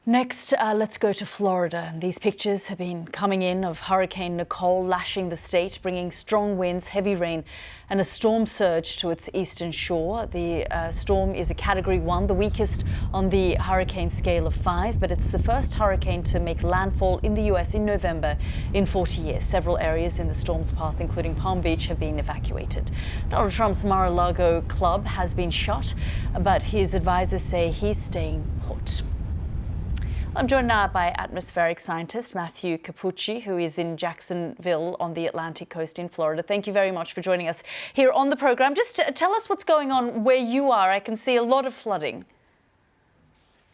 Next, let's go to Florida. These pictures have been coming in of Hurricane Nicole lashing the state, bringing strong winds, heavy rain and a storm surge to its eastern shore. The storm is a Category 1, the weakest on the hurricane scale of 5, but it's the first hurricane to make landfall in the U.S. in November in 40 years. Several areas in the storm's path, including Palm Beach, have been evacuated. Donald Trump's Mar-a-Lago club has been shut, but his advisors say he's staying put. I'm joined now by atmospheric scientist Matthew Capucci, who is in Jacksonville on the Atlantic coast in Florida. Thank you very much for joining us here on the program. Just tell us what's going on where you are. I can see a lot of flooding.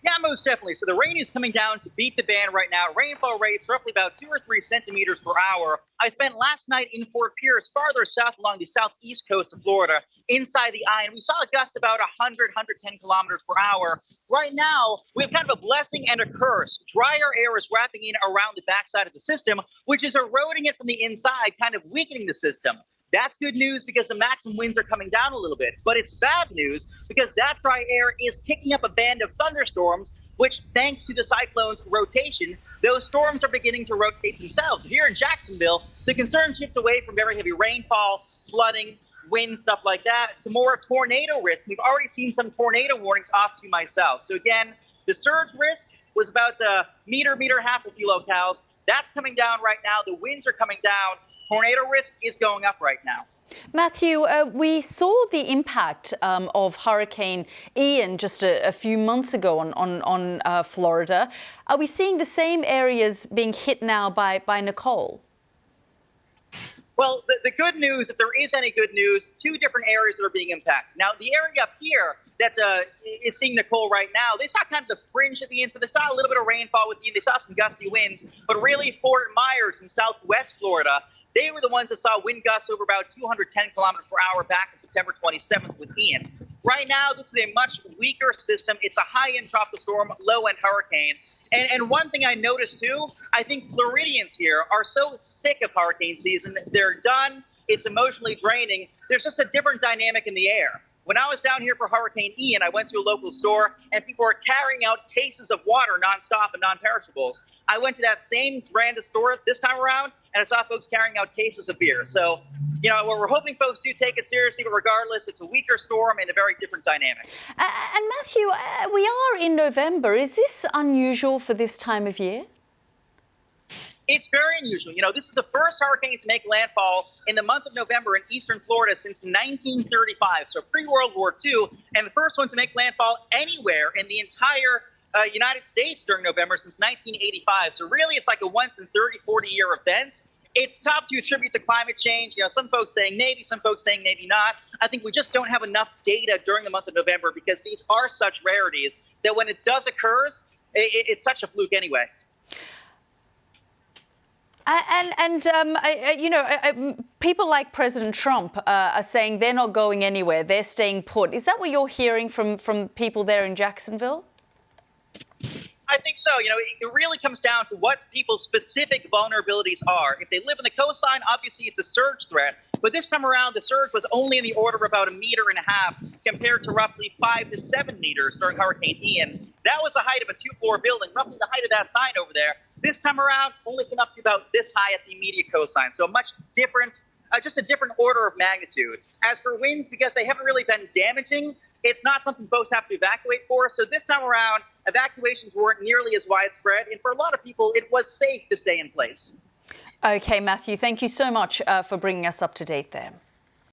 Yeah, most definitely. So the rain is coming down to beat the band right now. Rainfall rates roughly about 2 or 3 centimeters per hour. I spent last night in Fort Pierce, farther south along the southeast coast of Florida, inside the eye, and we saw a gust about 100, 110 kilometers per hour. Right now, we have kind of a blessing and a curse. Drier air is wrapping in around the backside of the system, which is eroding it from the inside, kind of weakening the system. That's good news because the maximum winds are coming down a little bit. But it's bad news because that dry air is picking up a band of thunderstorms, which, thanks to the cyclone's rotation, those storms are beginning to rotate themselves. Here in Jacksonville, the concern shifts away from very heavy rainfall, flooding, wind, stuff like that, to more tornado risk. We've already seen some tornado warnings off to my south. So again, the surge risk was about a meter and a half a few locales. That's coming down right now. The winds are coming down. Tornado risk is going up right now. Matthew, we saw the impact of Hurricane Ian just a few months ago on Florida. Are we seeing the same areas being hit now by Nicole? Well, the good news, if there is any good news, 2 different areas that are being impacted. Now, the area up here that is seeing Nicole right now, they saw kind of the fringe at the end, so they saw a little bit of rainfall with Ian. They saw some gusty winds, but really Fort Myers in southwest Florida, they were the ones that saw wind gusts over about 210 kilometers per hour back on September 27th with Ian. Right now, this is a much weaker system. It's a high-end tropical storm, low-end hurricane. And one thing I noticed, too, I think Floridians here are so sick of hurricane season. They're done. It's emotionally draining. There's just a different dynamic in the air. When I was down here for Hurricane Ian, I went to a local store, and people were carrying out cases of water nonstop and non-perishables. I went to that same brand of store this time around, and I saw folks carrying out cases of beer. So, you know, we're hoping folks do take it seriously, but regardless, it's a weaker storm and a very different dynamic. And Matthew, we are in November. Is this unusual for this time of year? It's very unusual. You know, this is the first hurricane to make landfall in the month of November in eastern Florida since 1935, so pre-World War II, and the first one to make landfall anywhere in the entire United States during November since 1985. So really, it's like a once in 30, 40-year event. It's tough to attribute to climate change. You know, some folks saying maybe, some folks saying maybe not. I think we just don't have enough data during the month of November because these are such rarities that when it does occur, it's such a fluke anyway. People like President Trump are saying they're not going anywhere. They're staying put. Is that what you're hearing from people there in Jacksonville? I think so. You know, it really comes down to what people's specific vulnerabilities are. If they live in the coastline, obviously it's a surge threat. But this time around, the surge was only in the order of about 1.5 meters compared to roughly 5 to 7 meters during Hurricane Ian. That was the height of a 2-floor building, roughly the height of that sign over there. This time around, only came up to about this high at the immediate coastline. So much different, just a different order of magnitude. As for winds, because they haven't really been damaging, it's not something folks have to evacuate for. So this time around, evacuations weren't nearly as widespread. And for a lot of people, it was safe to stay in place. Okay, Matthew, thank you so much for bringing us up to date there.